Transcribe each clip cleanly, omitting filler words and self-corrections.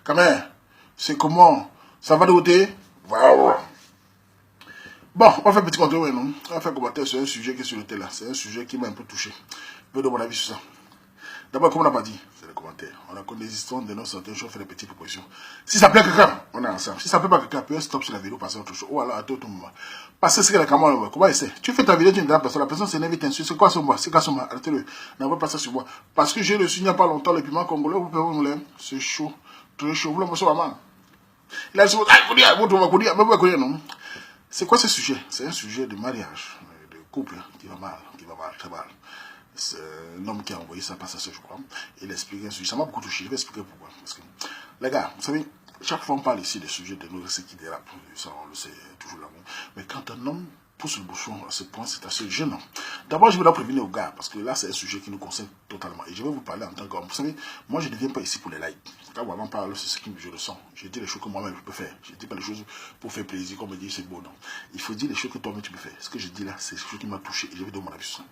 Kamer, c'est comment? Ça va de côté? Wow. Bon, on va faire un petit contrôle, non? On va faire un commentaire sur un sujet qui est sur le télé. C'est un sujet qui m'a un peu touché. Je veux de mon avis sur ça. D'abord, comme on n'a pas dit, c'est les commentaires. On a connu des histoires de nos certaines choses, on fait des petites propositions. Si ça plaît à quelqu'un, on est ensemble. Si ça plaît pas à quelqu'un, peut stop sur la vidéo, passer à autre chose. Ou alors à tout moment. Parce que c'est la caméra, comment essayer? Tu fais ta vidéo, tu ne la personne s'énerve, t'insulte. C'est quoi ce moi? C'est quoi ce moi? Arrêtez-le. N'envoie pas ça sur moi. Parce que j'ai reçu il n'y a pas longtemps le piment congolais, vous pouvez vous l'aime. C'est chaud. Très chaud. Vous le monsieur maman. Il a dit, non? C'est quoi ce sujet? C'est un sujet de mariage, de couple qui va mal, très mal. C'est un homme qui a envoyé ça par sa soeur, je crois. Il a expliqué un sujet. Ça m'a beaucoup touché. Je vais expliquer pourquoi. Parce que, les gars, vous savez, chaque fois on parle ici des sujets de nous, c'est qui dérapent. Ça, on le sait toujours là. Mais quand un homme pousse le bouchon à ce point, c'est assez gênant. D'abord, je vais la prévenir aux gars, parce que là, c'est un sujet qui nous concerne totalement. Et je vais vous parler en tant qu'homme. Vous savez, moi, je ne viens pas ici pour les likes. Quand on parle, c'est ce que je ressens. Je dis les choses que moi-même je peux faire. Je ne dis pas les choses pour faire plaisir, comme on me dit, c'est beau, non. Il faut dire les choses que toi-même tu peux faire. Ce que je dis là, c'est ce qui m'a touché. Et je vais donner mon avis sur ça.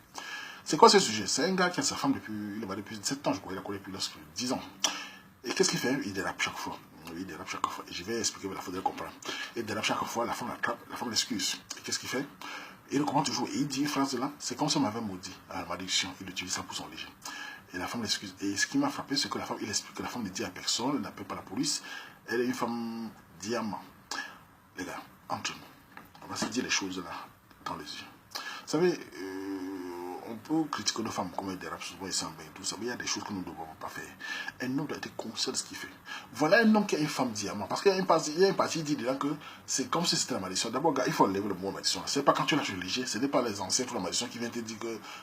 C'est quoi ce sujet? C'est un gars qui a sa femme depuis 7 ans, je crois. Il a connu depuis 10 ans. Et qu'est-ce qu'il fait? Il dérape chaque fois. Il dérape chaque fois. Et je vais expliquer, mais il faudrait comprendre. Il dérape chaque fois, la femme l'attrape, la femme l'excuse. Et qu'est-ce qu'il fait? Il recommande toujours. Et il dit une phrase là, c'est comme si on m'avait maudit à la malédiction. Il utilise ça pour son léger. Et la femme l'excuse. Et ce qui m'a frappé, c'est que la femme, il explique que la femme ne dit à personne, elle n'appelle pas la police. Elle est une femme diamant. Les gars, entre nous, on va se dire les choses là, dans les yeux. Vous savez, on peut critiquer nos femmes comme elles dérapent souvent et s'en bien tout ça, mais il y a des choses que nous ne devons pas faire. Un homme doit être conscient de ce qu'il fait. Voilà un homme qui a une femme diamant. Parce qu'il y a une partie qui dit dedans que c'est comme si c'était la malédiction. D'abord, il faut enlever le mot malédiction. Ce n'est pas quand tu lâches le léger, ce n'est pas les anciens de la malédiction qui viennent te dire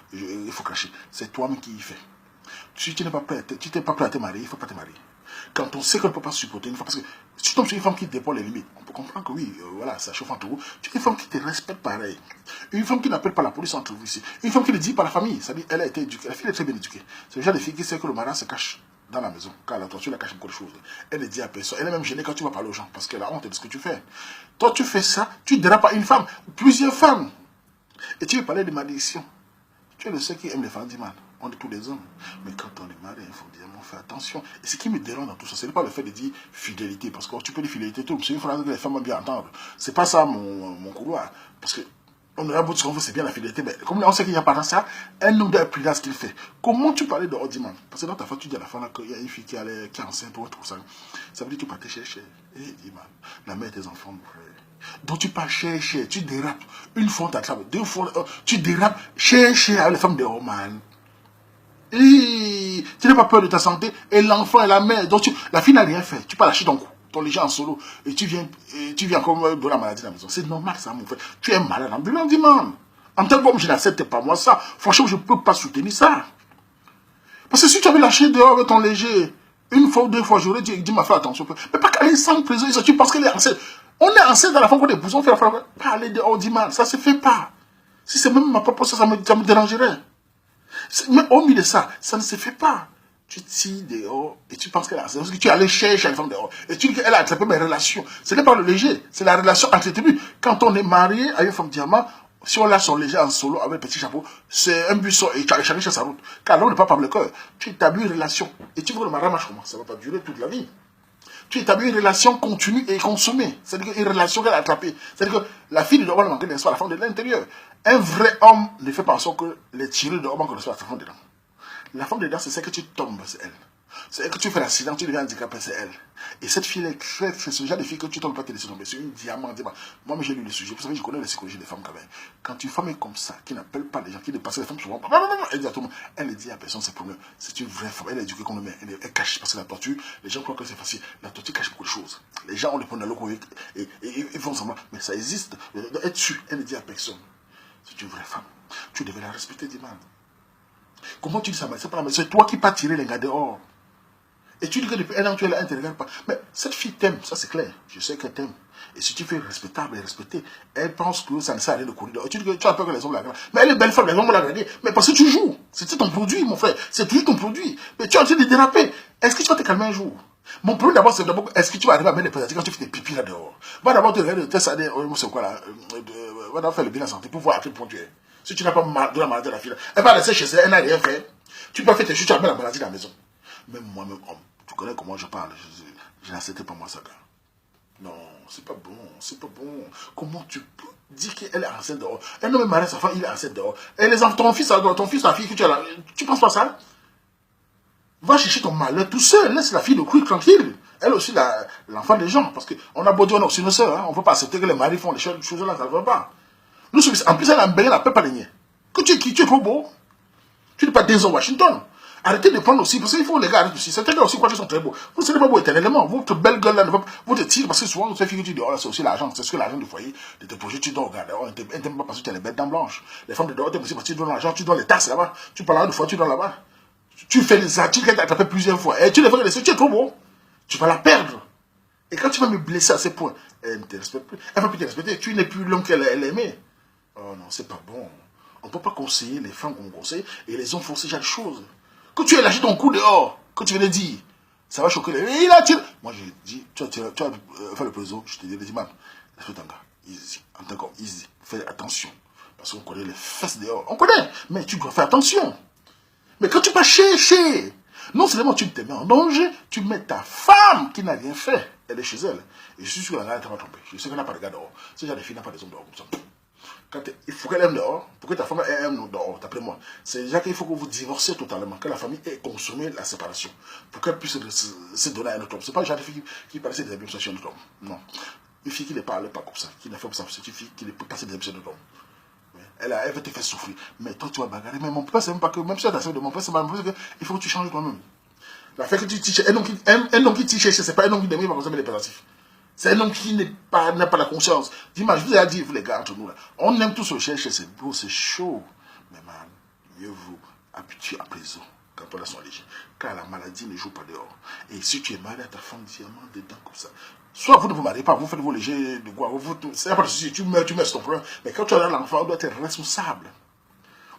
qu'il faut cacher. C'est toi-même qui y fais. Si tu n'es pas prêt, tu n'es pas prêt à te marier, il ne faut pas te marier. Quand on sait qu'on ne peut pas supporter une femme, parce que si tu tombes sur une femme qui dépend les limites, on peut comprendre que oui, voilà, ça chauffe entre vous. Tu es une femme qui te respecte pareil. Une femme qui n'appelle pas la police entre vous ici. Une femme qui ne dit pas la famille. Ça dit, elle a été éduquée. La fille est très bien éduquée. C'est le genre de fille qui sait que le mari se cache dans la maison. Quand la torture, elle cache beaucoup de choses. Elle ne dit à personne. Elle est même gênée quand tu vas parler aux gens parce qu'elle a honte de ce que tu fais. Toi, tu fais ça, tu dérapes à une femme, plusieurs femmes. Et tu veux parler de malédiction. Tu es le seul qui aime les femmes du mal. On est tous les hommes. Mais quand on est marié, il faut dire, on fait attention. Et ce qui me dérange dans tout ça, ce n'est pas le fait de dire fidélité. Parce que tu peux dire fidélité, tout. C'est une phrase que les femmes aiment bien entendre. C'est pas ça mon couloir. Parce que on a beau de ce qu'on veut, c'est bien la fidélité. Mais comme on sait qu'il n'y a pas dans ça, un homme doit être prudent à ce qu'il fait. Comment tu parlais de ordiment? Parce que dans ta fois, tu dis à la fin qu'il y a une fille qui est enceinte ou autre. Ça veut dire que tu partais chercher. Et dis, man, la mère de tes enfants, mon frère. Donc tu pars chercher, tu dérapes. Une fois, on t'attrape. 2 fois, tu dérapes. Chercher avec les femmes de Roman. Et tu n'as pas peur de ta santé. Et l'enfant et la mère. Donc la fille n'a rien fait. Tu pars lâcher ton léger en solo. Et tu viens comme de la maladie dans la maison. C'est normal ça, mon frère. Tu es malade ambulant, en tant qu'homme, je n'accepte pas moi ça. Franchement, je ne peux pas soutenir ça. Parce que si tu avais lâché dehors avec ton léger, 1 fois ou 2 fois, j'aurais dit ma frère, attention. Mais pas qu'elle est sans plaisir, tu penses qu'elle est enceinte. On est enceinte dans la femme qu'on épouse, on fait la femme. Parler dehors du mal, ça ne se fait pas. Si c'est même ma propre ça me dérangerait. Mais au milieu de ça, ça ne se fait pas. Tu tires dehors et tu penses qu'elle est enceinte. Parce que tu allais chercher la femme dehors. Et tu dis qu'elle a attrapé mes relations. Ce n'est pas le léger, c'est la relation entretenue. Quand on est marié à une femme diamant, si on lâche son léger en solo avec un petit chapeau, c'est un buisson et chacun sur sa route. Car l'homme n'est pas par le cœur. Tu établis une relation. Et tu vois que le mariage marche comment? Ça ne va pas durer toute la vie. Tu établis une relation continue et consommée. C'est-à-dire une relation qu'elle a attrapée. C'est-à-dire que la fille ne doit pas manquer d'espoir, la femme de l'intérieur. Un vrai homme ne fait pas en sorte que les tireurs de homme manquent d'espoir à sa femme dedans. La femme dedans, c'est celle que tu tombes, c'est elle. C'est elle que tu fais l'accident, tu deviens handicapé, c'est elle. Et cette fille, c'est ce genre de fille que tu ne tombes pas te laisser tomber. C'est une diamant. Moi, j'ai lu le sujet. Vous savez, je connais la psychologie des femmes quand même. Quand une femme est comme ça, qui n'appelle pas les gens, qui dépasse les femmes souvent, exactement, elle ne dit à personne ses problèmes. C'est une vraie femme. Elle est éduquée comme le mec. Elle cache. Parce que la torture, les gens croient que c'est facile. La torture cache beaucoup de choses. Les gens, on les prend dans l'eau et ils font semblant. Mais ça existe. Être sûr, elle ne dit à personne. C'est une vraie femme. Tu devais la respecter, dis-moi. Comment tu dis ça? C'est toi qui pas tirer les gars dehors. Et tu dis que depuis 1 an, tu es là, elle ne te regarde pas. Mais cette fille t'aime, ça c'est clair. Je sais qu'elle t'aime. Et si tu fais respectable et respecter, elle pense que ça ne sert à rien de courir dehors. Et tu dis que tu as peur que les hommes la regardent. Mais elle est belle femme, les hommes la regardent. Mais parce que tu joues. C'est ton produit, mon frère. C'est toujours ton produit. Mais tu es en train de déraper. Est-ce que tu vas te calmer un jour? Mon problème d'abord, c'est d'abord, est-ce que tu vas arriver à mettre les préservatifs quand tu fais des pipis là dehors? Va d'abord te regarder, c'est quoi là? Va d'abord faire le bilan santé pour voir à quel point tu es. Si tu n'as pas de la maladie de la fille, elle va rester chez elle, elle n'a rien fait. Tu peux faire tes choses, tu as mis la maladie dans la maison. Même moi-même, homme, tu connais comment je parle. Je n'accepte pas moi ça, gars. Non, c'est pas bon, c'est pas bon. Comment tu peux dire qu'elle est enceinte dehors? Un homme est marié, sa femme, il est enceinte dehors. Et les enfants, ton fils, ta fille que tu as là, tu penses pas ça? Va chercher ton malheur tout seul, laisse la fille de couille tranquille. Elle aussi, l'enfant des gens. Parce qu'on a beau dire, on a aussi nos soeurs, hein. On ne peut pas accepter que les maris font des choses là, ça ne va pas. Nous, en plus, elle a embellé la paix par les niais. Que tu es qui? Tu es trop beau. Tu n'es pas Denzel Washington. Arrêtez de prendre aussi, parce qu'il faut les gars arrêter aussi. Certains gars aussi, quoi, ils sont très beaux. Vous ne serez pas beau éternellement. Votre belle gueule là, vous te tirez, parce que souvent, ces filles que tu dis, oh là, c'est aussi l'argent. C'est ce que l'argent du foyer, de tes projets, tu dois regarder. Oh, ils t'aiment pas parce que tu as les belles dents blanches. Les femmes de dehors, t'aiment aussi parce que tu donnes l'argent, tu donnes les taxes là-bas. Tu parles de fois, tu donnes là-bas. Tu fais des actes, tu t'as attrapé plusieurs fois. Et tu les fais laisser, tu es trop beau. Tu vas la perdre. Et quand tu vas me blesser à ce point, elle ne te respecte plus. Elle ne va plus te respecter. Tu n'es plus l'homme qu'elle aimait. Oh non, c'est pas bon. On ne peut pas conseiller les femmes qu'on conseille et les hommes font ce genre de choses. Que tu aies lâché ton coup dehors, que tu venais dire, ça va choquer les... Il a tiré. Moi, je dis, tu vas faire le président, je te dis, man, respecte un gars, easy, en tant qu'homme, easy, fais attention. Parce qu'on connaît les fesses dehors. On connaît, mais tu dois faire attention. Mais quand tu vas chercher, non seulement tu te mets en danger, tu mets ta femme qui n'a rien fait. Elle est chez elle. Et je suis sûr que la gars va tromper. Je sais qu'elle n'a pas de gars dehors. Ce genre de fille n'a pas des hommes dehors comme ça. Il faut qu'elle aime dehors, pour que ta femme aime dehors, d'après moi. C'est déjà qu'il faut que vous divorciez totalement, que la famille ait consommé la séparation, pour qu'elle puisse se donner à un autre homme. Ce n'est pas le genre de fille qui passait des abus sur un autre homme. Non. Une fille qui ne parle pas comme ça, qui ne fait pas ça, c'est une fille qui ne peut passer des abus sur un autre homme. Elle va te faire souffrir. Mais toi, tu vas bagarrer. Mais mon père, c'est même pas que, même si tu as de mon père, c'est pas il faut que tu changes toi-même. La fait que tu tiches, un homme qui tiche, c'est pas un homme qui demande pas consommer les pédatifs. C'est un homme qui n'a pas la conscience. Dis-moi, je vous ai dit, vous les gars, entre nous là, on aime tous se chercher, c'est beau, c'est chaud. Mais man, mieux vous habituer à présent quand on a son léger. Car la maladie ne joue pas dehors. Et si tu es malade, ta femme diamant dedans comme ça. Soit vous ne vous mariez pas, vous faites vos légers de quoi. C'est pas de souci, tu meurs, c'est ton problème. Mais quand tu as l'enfant, on doit être responsable.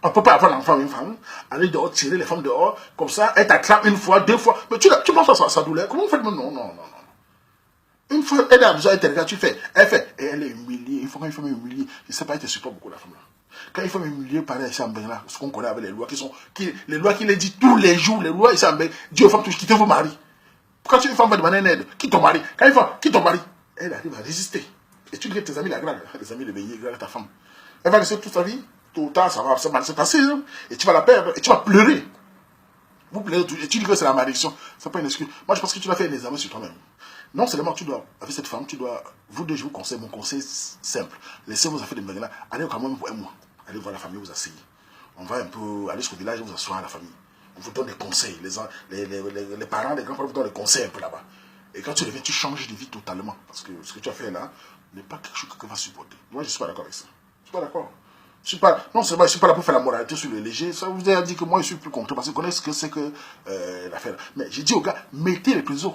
On ne peut pas avoir l'enfant une femme, aller dehors, tirer les femmes dehors, comme ça, elle t'attrape une fois, deux fois. Mais tu penses à sa douleur. Comment vous faites? Non, non, non, non. Une fois, elle a besoin d'être, tu fais, et elle est humiliée. Il faut quand une femme est humiliée, je ne sais pas, elle te supporte beaucoup la femme là. Quand une femme est humiliée, pareil, ici en Benga, ce qu'on connaît avec les lois les lois qui les disent tous les jours, les lois ici en Benga, Dieu aux femmes, quittez vos maris. Quand une femme va demander une aide, quitte ton mari. Quand une femme quitte ton mari, elle arrive à résister. Et tu dis que tes amis la grave, les amis de veiller, grave ta femme. Elle va rester toute sa vie, tôt ou tard, ça va se passer, hein, et tu vas la perdre, et tu vas pleurer. Vous pleurez, et tu dis que c'est la malédiction, c'est pas une excuse. Moi, je pense que tu dois faire un examen sur toi-même. Non seulement tu dois, avec cette femme, tu dois, vous deux, je vous conseille, mon conseil simple. Laissez vos affaires de Benga là, allez quand même pour un mois. Allez voir la famille, vous asseyez. On va un peu aller jusqu'au village, vous asseoir à la famille. On vous donne des conseils. Les parents, les grands-parents vous donnent des conseils un peu là-bas. Et quand tu reviens, tu changes de vie totalement. Parce que ce que tu as fait là n'est pas quelque chose que quelqu'un va supporter. Moi, je ne suis pas d'accord avec ça. Je ne suis pas d'accord. Non seulement je ne suis pas là pour faire la moralité sur le léger. Ça vous a dit que moi, je suis plus content parce que je connais ce que c'est que l'affaire. Mais j'ai dit aux gars, mettez les prisons.